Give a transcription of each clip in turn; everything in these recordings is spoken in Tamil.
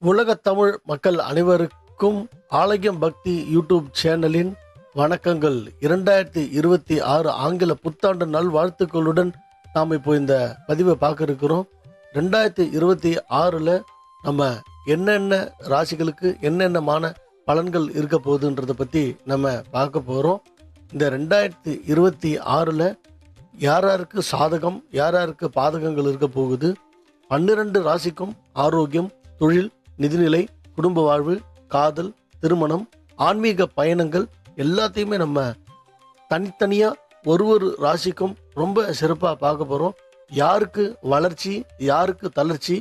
உலகத் தமிழ் மக்கள் அனைவருக்கும் ஆலயம் பக்தி யூடியூப் சேனலின் வணக்கங்கள். 2026 ஆங்கில புத்தாண்டு நல்வாழ்த்துக்களுடன் நாம் இப்போ இந்த பதிவை பார்க்க இருக்கிறோம். 2026ல் நம்ம என்னென்ன ராசிகளுக்கு என்னென்னமான பலன்கள் இருக்க போகுதுன்றதை பற்றி நம்ம பார்க்க போகிறோம். இந்த 2026ல் யாராருக்கு சாதகம் யாராருக்கு பாதகங்கள் இருக்க போகுது, 12 ராசிக்கும் ஆரோக்கியம், தொழில், நிதிநிலை, குடும்ப வாழ்வு, காதல், திருமணம், ஆன்மீக பயணங்கள் எல்லாத்தையுமே நம்ம தனித்தனியாக ஒரு ராசிக்கும் ரொம்ப சிறப்பாக பார்க்க போகிறோம். யாருக்கு வளர்ச்சி, யாருக்கு தளர்ச்சி,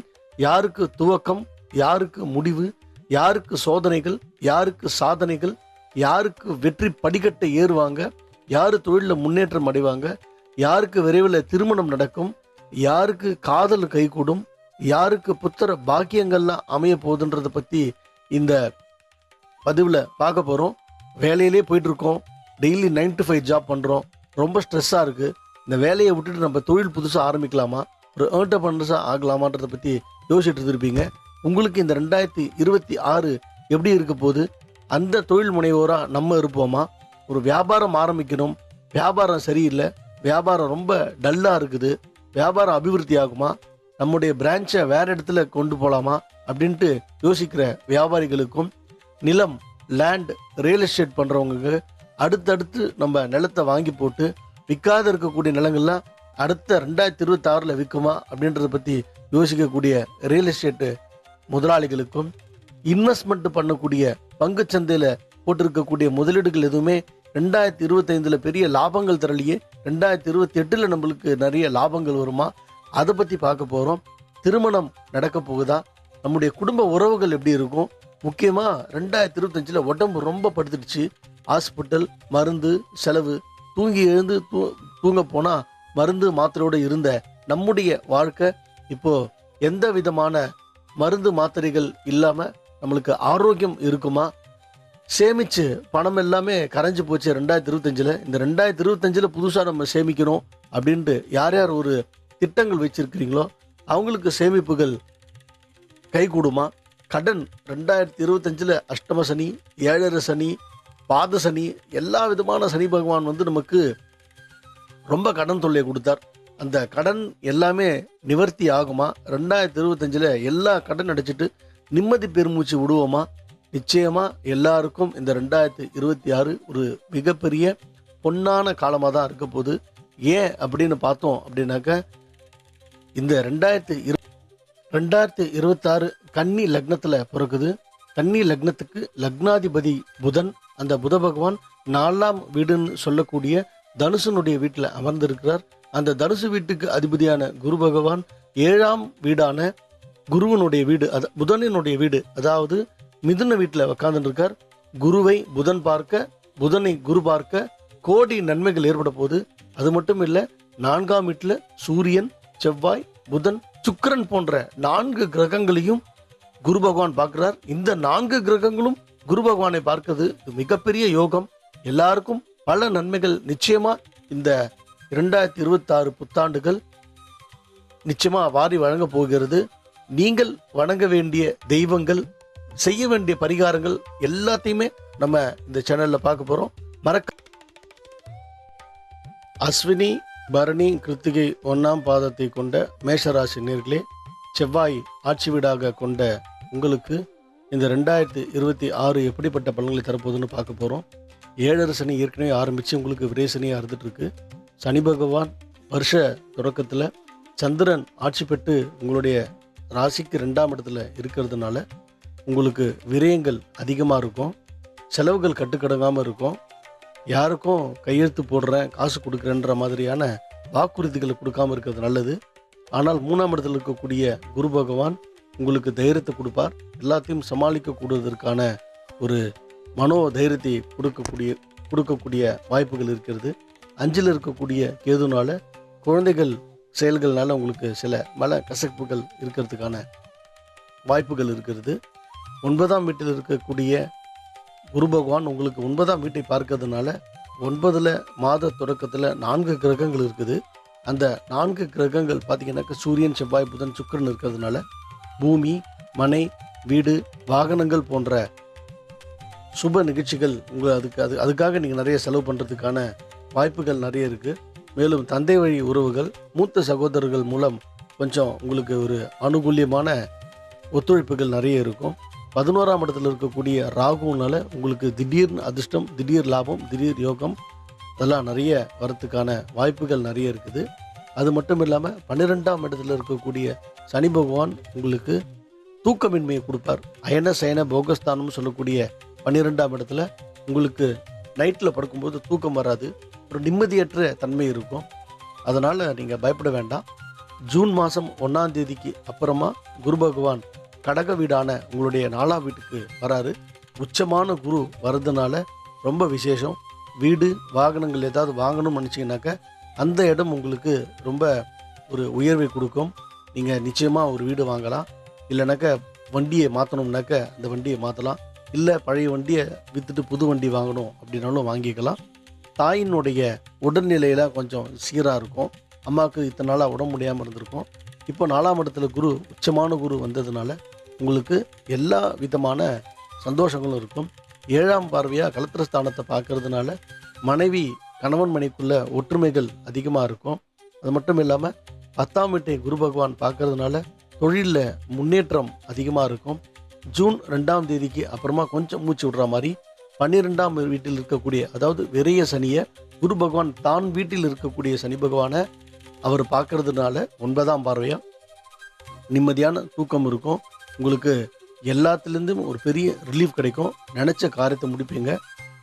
யாருக்கு துவக்கம், யாருக்கு முடிவு, யாருக்கு சோதனைகள், யாருக்கு சாதனைகள், யாருக்கு வெற்றி படிக்கட்டை ஏறுவாங்க, யார் தொழிலில் முன்னேற்றம் அடைவாங்க, யாருக்கு விரைவில் திருமணம் நடக்கும், யாருக்கு காதல் கைகூடும், யாருக்கு புத்திர பாக்கியங்கள்லாம் அமைய போகுதுன்றதை பற்றி இந்த பதிவில் பார்க்க போகிறோம். வேலையிலே போயிட்டுருக்கோம், டெய்லி 9 to 5 ஜாப் பண்ணுறோம், ரொம்ப ஸ்ட்ரெஸ்ஸாக இருக்குது. இந்த வேலையை விட்டுட்டு நம்ம தொழில் புதுசாக ஆரம்பிக்கலாமா, ஒரு என்டர்பிரனர்ஸாக ஆகலாமான்றதை பற்றி யோசிச்சுட்டு இருந்திருப்பீங்க. உங்களுக்கு இந்த 2026 எப்படி இருக்க போகுது? அந்த தொழில் முனைவோராக நம்ம இருப்போமா? ஒரு வியாபாரம் ஆரம்பிக்கணும், வியாபாரம் சரியில்லை, வியாபாரம் ரொம்ப டல்லாக இருக்குது, வியாபாரம் அபிவிருத்தி ஆகுமா, நம்முடைய பிரான்ச்சை வேற இடத்துல கொண்டு போகலாமா அப்படின்ட்டு யோசிக்கிற வியாபாரிகளுக்கும், நிலம், லேண்ட், ரியல் எஸ்டேட் பண்ணுறவங்களுக்கு அடுத்தடுத்து நம்ம நிலத்தை வாங்கி போட்டு விற்காத இருக்கக்கூடிய நிலங்கள்லாம் அடுத்த 2026ல் விற்குமா அப்படின்றத பற்றி யோசிக்கக்கூடிய ரியல் எஸ்டேட்டு முதலாளிகளுக்கும், இன்வெஸ்ட்மெண்ட் பண்ணக்கூடிய பங்கு சந்தையில் போட்டிருக்கக்கூடிய முதலீடுகள் எதுவுமே 2025ல் பெரிய லாபங்கள் தரலையே, 2028ல் நம்மளுக்கு நிறைய லாபங்கள் வருமா, அதை பற்றி பார்க்க போகிறோம். திருமணம் நடக்க போகுதா, நம்முடைய குடும்ப உறவுகள் எப்படி இருக்கும், முக்கியமாக 2025ல் உடம்பு ரொம்ப படுத்துடுச்சு, ஹாஸ்பிட்டல், மருந்து செலவு, தூங்கி எழுந்து தூங்க போனால் மருந்து மாத்திரையோடு இருந்த நம்முடைய வாழ்க்கை இப்போது எந்த விதமான மருந்து மாத்திரைகள் இல்லாமல் நம்மளுக்கு ஆரோக்கியம் இருக்குமா, சேமிச்சு பணம் எல்லாமே கரைஞ்சி போச்சு 2025ல். இந்த 2025ல் புதுசாக நம்ம சேமிக்கணும் அப்படின்ட்டு யார் யார் ஒரு திட்டங்கள் வச்சிருக்கிறீங்களோ அவங்களுக்கு சேமிப்புகள் கைகூடுமா? கடன் 2025ல் அஷ்டம சனி, 7 சனி, பாத சனி, எல்லா விதமான சனி பகவான் நமக்கு ரொம்ப கடன் தொல்லை கொடுத்தார். அந்த கடன் எல்லாமே நிவர்த்தி ஆகுமா? 2025ல் எல்லா கடன் அடைச்சிட்டு நிம்மதி பெருமூச்சு விடுவோமா? நிச்சயமா எல்லாருக்கும் இந்த 2026 ஒரு மிகப்பெரிய பொன்னான காலமாக தான் இருக்க போகுது. ஏன் அப்படின்னு பார்த்தோம் அப்படின்னாக்க, இந்த 2026 கன்னி லக்னத்தில் பிறக்குது. கன்னி லக்னத்துக்கு லக்னாதிபதி புதன். அந்த புத பகவான் 4ஆம் வீடுன்னு சொல்லக்கூடிய தனுசனுடைய வீட்டில் அமர்ந்திருக்கிறார். அந்த தனுசு வீட்டுக்கு அதிபதியான குரு பகவான் 7ஆம் வீடான குருவனுடைய வீடு, புதனினுடைய வீடு, அதாவது மிதுன வீட்டில் உட்கார்ந்துட்டு இருக்கார். குருவை புதன் பார்க்க, புதனை குரு பார்க்க கோடி நன்மைகள் ஏற்பட போகுது. அது மட்டும் இல்லை, 4ஆம் வீட்டில் சூரியன், செவ்வாய், புதன், சுக்கிரன் போன்ற 4 கிரகங்களையும் குரு பகவான் பார்க்கிறார். இந்த 4 கிரகங்களும் குரு பகவானை பார்க்கிறது மிகப்பெரிய யோகம். எல்லாருக்கும் பல நன்மைகள் நிச்சயமா இந்த 2026 புத்தாண்டுகள் நிச்சயமா வாரி வழங்க போகிறது. நீங்கள் வணங்க வேண்டிய தெய்வங்கள், செய்ய வேண்டிய பரிகாரங்கள் எல்லாத்தையுமே நம்ம இந்த சேனல்ல பார்க்க போறோம். அஸ்வினி, பரணி, கிருத்திகை 1ஆம் பாதத்தை கொண்ட மேஷராசி நேர்களே, செவ்வாய் ஆட்சி வீடாக கொண்ட உங்களுக்கு இந்த 2026 எப்படிப்பட்ட பலன்களை தரப்போகுதுன்னு பார்க்க போகிறோம். 7 சனி ஏற்கனவே ஆரம்பித்து உங்களுக்கு விரேசனியாக இருந்துட்டு இருக்கு. சனி பகவான் வருஷ தொடக்கத்தில் சந்திரன் ஆட்சி பெற்று உங்களுடைய ராசிக்கு 2ஆம் இடத்துல இருக்கிறதுனால உங்களுக்கு விரயங்கள் அதிகமாக இருக்கும், செலவுகள் கட்டுக்கடங்காமல் இருக்கும், யாருக்கும் கையெழுத்து போடுறேன், காசு கொடுக்குறேன்ற மாதிரியான வாக்குறுதிகளை கொடுக்காமல் இருக்கிறது நல்லது. ஆனால் 3ஆம் இடத்தில் இருக்கக்கூடிய குரு பகவான் உங்களுக்கு தைரியத்தை கொடுப்பார். எல்லாத்தையும் சமாளிக்கக்கூடியதற்கான ஒரு மனோ தைரியத்தை கொடுக்கக்கூடிய வாய்ப்புகள் இருக்கிறது. 5ல் இருக்கக்கூடிய கேதுனால குழந்தைகள் செயல்கள்னால உங்களுக்கு சில மன கசப்புகள் இருக்கிறதுக்கான வாய்ப்புகள் இருக்கிறது. 9ஆம் வீட்டில் இருக்கக்கூடிய குரு பகவான் உங்களுக்கு 9ஆம் வீட்டை பார்க்கறதுனால 9ல் மாத தொடக்கத்தில் 4 கிரகங்கள் இருக்குது. அந்த 4 கிரகங்கள் பார்த்தீங்கன்னாக்க சூரியன், செவ்வாய், புதன், சுக்கிரன் இருக்கிறதுனால பூமி, மனை, வீடு, வாகனங்கள் போன்ற சுப நிகழ்ச்சிகள் அதுக்காக நீங்கள் நிறைய செலவு பண்ணுறதுக்கான வாய்ப்புகள் நிறைய இருக்குது. மேலும் தந்தை வழி உறவுகள், மூத்த சகோதரர்கள் மூலம் கொஞ்சம் உங்களுக்கு ஒரு அனுகூல்யமான ஒத்துழைப்புகள் நிறைய இருக்கும். 11ஆம் இடத்துல இருக்கக்கூடிய ராகுனால உங்களுக்கு திடீர்னு அதிர்ஷ்டம், திடீர் லாபம், திடீர் யோகம் அதெல்லாம் நிறைய வரத்துக்கான வாய்ப்புகள் நிறைய இருக்குது. அது மட்டும் இல்லாமல் 12ஆம் இடத்துல இருக்கக்கூடிய சனி பகவான் உங்களுக்கு தூக்கமின்மையை கொடுப்பார். அயன சயன போகஸ்தானம்னு சொல்லக்கூடிய 12ஆம் இடத்துல உங்களுக்கு நைட்டில் படுக்கும்போது தூக்கம் வராது, ஒரு நிம்மதியற்ற தன்மை இருக்கும். அதனால் நீங்கள் பயப்பட வேண்டாம். ஜூன் மாதம் 1ஆம் தேதிக்கு அப்புறமா குரு பகவான் கடக வீடான உங்களுடைய 4ஆம் வீட்டுக்கு வராரு. உச்சமான குரு வர்றதுனால ரொம்ப விசேஷம். வீடு, வாகனங்கள் ஏதாவது வாங்கணும்னு நினச்சிங்கனாக்கா அந்த இடம் உங்களுக்கு ரொம்ப ஒரு உயர்வை கொடுக்கும். நீங்கள் நிச்சயமாக ஒரு வீடு வாங்கலாம். இல்லைனாக்கா வண்டியை மாற்றணும்னாக்க அந்த வண்டியை மாற்றலாம். இல்லை பழைய வண்டியை விற்றுட்டு புது வண்டி வாங்கணும் அப்படின்னாலும் வாங்கிக்கலாம். தாயினுடைய உடல்நிலையில் கொஞ்சம் சீராக இருக்கும். அம்மாவுக்கு இத்தனை நாளாக உடம்பு முடியாமல் இருந்திருக்கும். இப்போ 4ஆம் இடத்துல குரு, உச்சமான குரு வந்ததுனால உங்களுக்கு எல்லா விதமான சந்தோஷங்களும் இருக்கும். 7ஆம் பார்வையாக கலத்திரஸ்தானத்தை பார்க்கறதுனால மனைவி கணவன் மனைக்குள்ள ஒற்றுமைகள் அதிகமாக இருக்கும். அது மட்டும் இல்லாமல் 10ஆம் வீட்டை குரு பகவான் பார்க்கறதுனால தொழிலில் முன்னேற்றம் அதிகமாக இருக்கும். ஜூன் 2ஆம் தேதிக்கு அப்புறமா கொஞ்சம் மூச்சு விடுற மாதிரி 12ஆம் வீட்டில் இருக்கக்கூடிய, அதாவது விரைய சனியை குரு பகவான் தான் வீட்டில் இருக்கக்கூடிய சனி பகவானை அவர் பார்க்கறதுனால 9ஆம் பார்வையாக நிம்மதியான தூக்கம் இருக்கும். உங்களுக்கு எல்லாத்துலேருந்தும் ஒரு பெரிய ரிலீஃப் கிடைக்கும். நினச்ச காரியத்தை முடிப்பீங்க.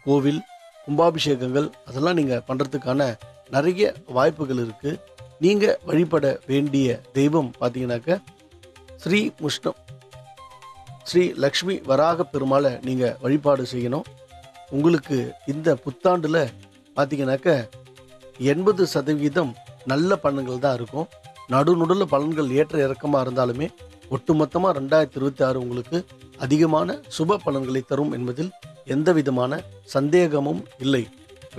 கோவில், கும்பாபிஷேகங்கள் அதெல்லாம் நீங்கள் பண்ணுறதுக்கான நிறைய வாய்ப்புகள் இருக்குது. நீங்கள் வழிபட வேண்டிய தெய்வம் பார்த்தீங்கன்னாக்க ஸ்ரீ லக்ஷ்மி வராக பெருமாளை நீங்கள் வழிபாடு செய்யணும். உங்களுக்கு இந்த புத்தாண்டில் பார்த்தீங்கன்னாக்க 80% நல்ல பலன்கள் தான் இருக்கும். நடுநடுல பலன்கள் ஏற்ற இறக்கமாக இருந்தாலுமே ஒட்டுமொத்தமாக 2026 உங்களுக்கு அதிகமான சுப பலன்களை தரும் என்பதில் எந்த விதமான சந்தேகமும் இல்லை.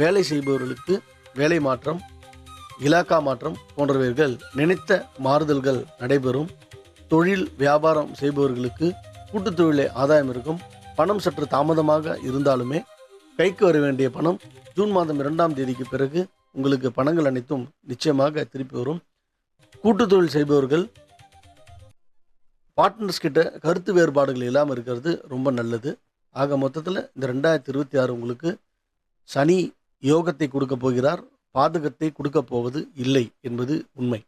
வேலை செய்பவர்களுக்கு வேலை மாற்றம், இலாக்கா மாற்றம் போன்றவைகள் நினைத்த மாறுதல்கள் நடைபெறும். தொழில் வியாபாரம் செய்பவர்களுக்கு கூட்டுத் தொழிலே ஆதாயம் இருக்கும். பணம் சற்று தாமதமாக இருந்தாலுமே கைக்கு வர வேண்டிய பணம் ஜூன் மாதம் 2ஆம் தேதிக்கு பிறகு உங்களுக்கு பணங்கள் அனைத்தும் நிச்சயமாக திருப்பி வரும். கூட்டுத் தொழில் செய்பவர்கள் பார்ட்னர்ஸ் கிட்ட கருத்து வேறுபாடுகள் இல்லாமல் இருக்கிறது ரொம்ப நல்லது. ஆக மொத்தத்தில் இந்த 2026 உங்களுக்கு சனி யோகத்தை கொடுக்க போகிறார், பாதகத்தை கொடுக்க போவது இல்லை என்பது உண்மை.